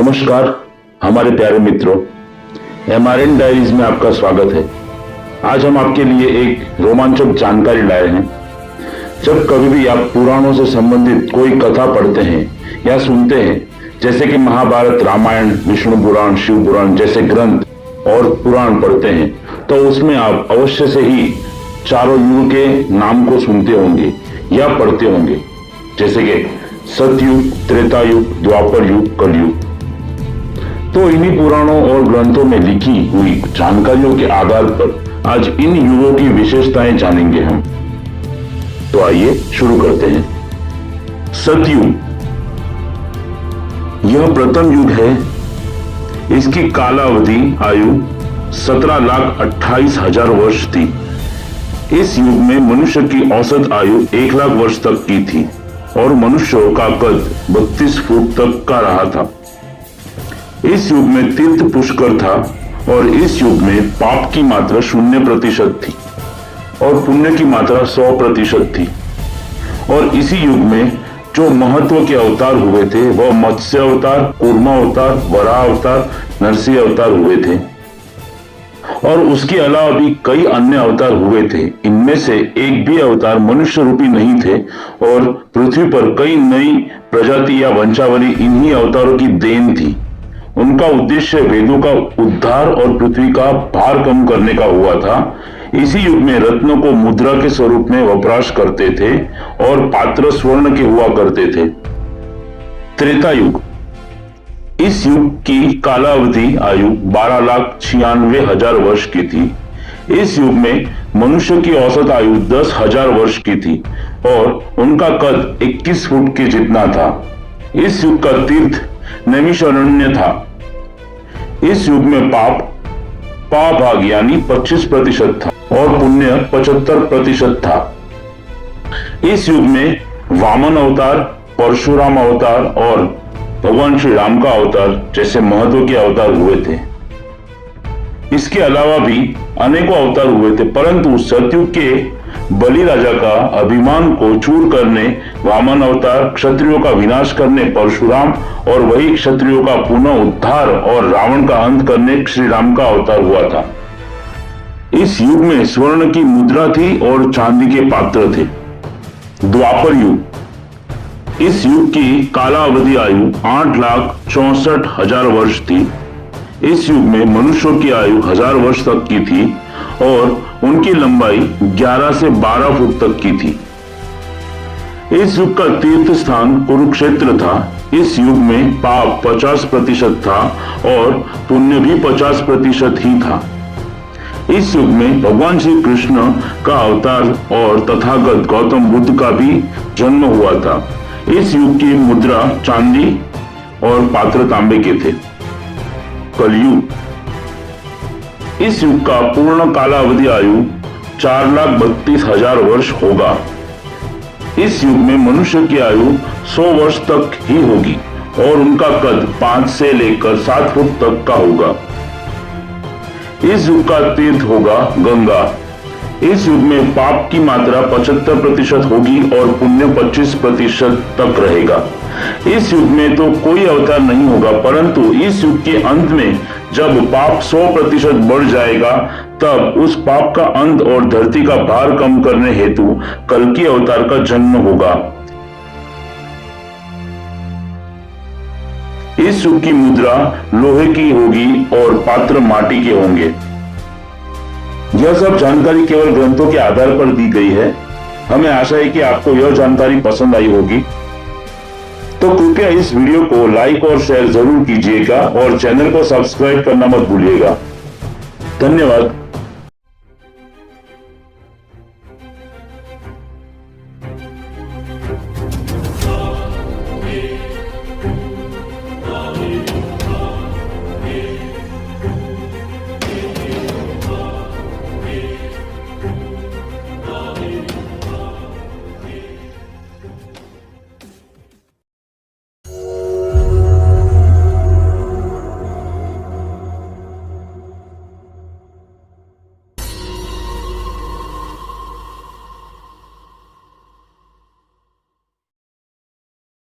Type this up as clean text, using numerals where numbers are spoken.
नमस्कार हमारे प्यारे मित्रों, एमआरएन डायरीज में आपका स्वागत है। आज हम आपके लिए एक रोमांचक जानकारी लाए हैं। जब कभी भी आप पुराणों से संबंधित कोई कथा पढ़ते हैं या सुनते हैं, जैसे कि महाभारत, रामायण, विष्णु पुराण, शिव पुराण जैसे ग्रंथ और पुराण पढ़ते हैं, तो उसमें आप अवश्य से ही चारों युग के नाम को सुनते होंगे या पढ़ते होंगे, जैसे कि सतयुग, त्रेता युग, द्वापर युग, कलयुग। तो इन्हीं पुराणों और ग्रंथों में लिखी हुई जानकारियों के आधार पर आज इन युगों की विशेषताएं जानेंगे हम। तो आइए शुरू करते हैं। सतयुग यह प्रथम युग है। इसकी कालावधि आयु 17,28,000 वर्ष थी। इस युग में मनुष्य की औसत आयु 1,00,000 वर्ष तक की थी और मनुष्यों का कद 32 फुट तक का रहा था। इस युग में तीर्थ पुष्कर था और इस युग में पाप की मात्रा 0% थी और पुण्य की मात्रा 100% थी। और इसी युग में जो महत्व के अवतार हुए थे वह मत्स्य अवतार, कूर्मा अवतार, वराह अवतार, नरसिंह अवतार हुए थे। और उसके अलावा भी कई अन्य अवतार हुए थे। इनमें से एक भी अवतार मनुष्य रूपी नहीं थे और पृथ्वी पर कई नई प्रजाति या वंशावली इन्हीं अवतारों की देन थी। उनका उद्देश्य वेदों का उद्धार और पृथ्वी का भार कम करने का हुआ था। इसी युग में रत्नों को मुद्रा के स्वरूप में वपराश करते थे और पात्र स्वर्ण के हुआ करते थे। त्रेता युग, इस युग की कालावधि आयु 12,96,000 वर्ष की थी। इस युग में मनुष्य की औसत आयु 10,000 वर्ष की थी और उनका कद 21 फुट के जितना था। इस युग का तीर्थ नैमिषारण्य था। इस युग में पाप भाग यानी 25% था और पुण्य 75% था। इस युग में वामन अवतार, परशुराम अवतार और भगवान श्री राम का अवतार जैसे महत्व के अवतार हुए थे। इसके अलावा भी अनेकों अवतार हुए थे, परंतु सतयुग के बलि राजा का अभिमान को चूर करने वामन अवतार, क्षत्रियों का विनाश करने परशुराम और वही क्षत्रियों का पुनः उद्धार और रावण का अंत करने श्री राम का अवतार हुआ था। इस युग में स्वर्ण की मुद्रा थी और चांदी के पात्र थे। द्वापर युग, इस युग की कालावधि आयु 8,64,000 वर्ष थी। इस युग में मनुष्यों की आयु 1000 वर्ष तक की थी और उनकी लंबाई 11 से 12 फुट तक की थी। इस युग का तीर्थ स्थान कुरुक्षेत्र था। इस युग में पाप 50% था और पुण्य भी 50% ही था। इस युग में भगवान श्री कृष्ण का अवतार और तथागत गौतम बुद्ध का भी जन्म हुआ था। इस युग की मुद्रा चांदी और पात्र तांबे के थे। कलयुग, इस युग का पूर्ण कालावधि आयु 4,32,000 वर्ष होगा। इस युग में मनुष्य की आयु 100 वर्ष तक ही होगी और उनका कद 5 से लेकर 7 फुट तक का होगा। इस युग का तीर्थ होगा गंगा। इस युग में पाप की मात्रा 75% होगी और पुण्य 25% तक रहेगा। इस युग में तो कोई अवतार नहीं होगा, परंतु इस युग के अंत में जब पाप 100% बढ़ जाएगा, तब उस पाप का अंत और धरती का भार कम करने हेतु कल्कि अवतार का जन्म होगा। इस युग की मुद्रा लोहे की होगी और पात्र माटी के होंगे। यह सब जानकारी केवल ग्रंथों के आधार पर दी गई है। हमें आशा है कि आपको यह जानकारी पसंद आई होगी। तो कृपया इस वीडियो को लाइक और शेयर जरूर कीजिएगा और चैनल को सब्सक्राइब करना मत भूलिएगा। धन्यवाद।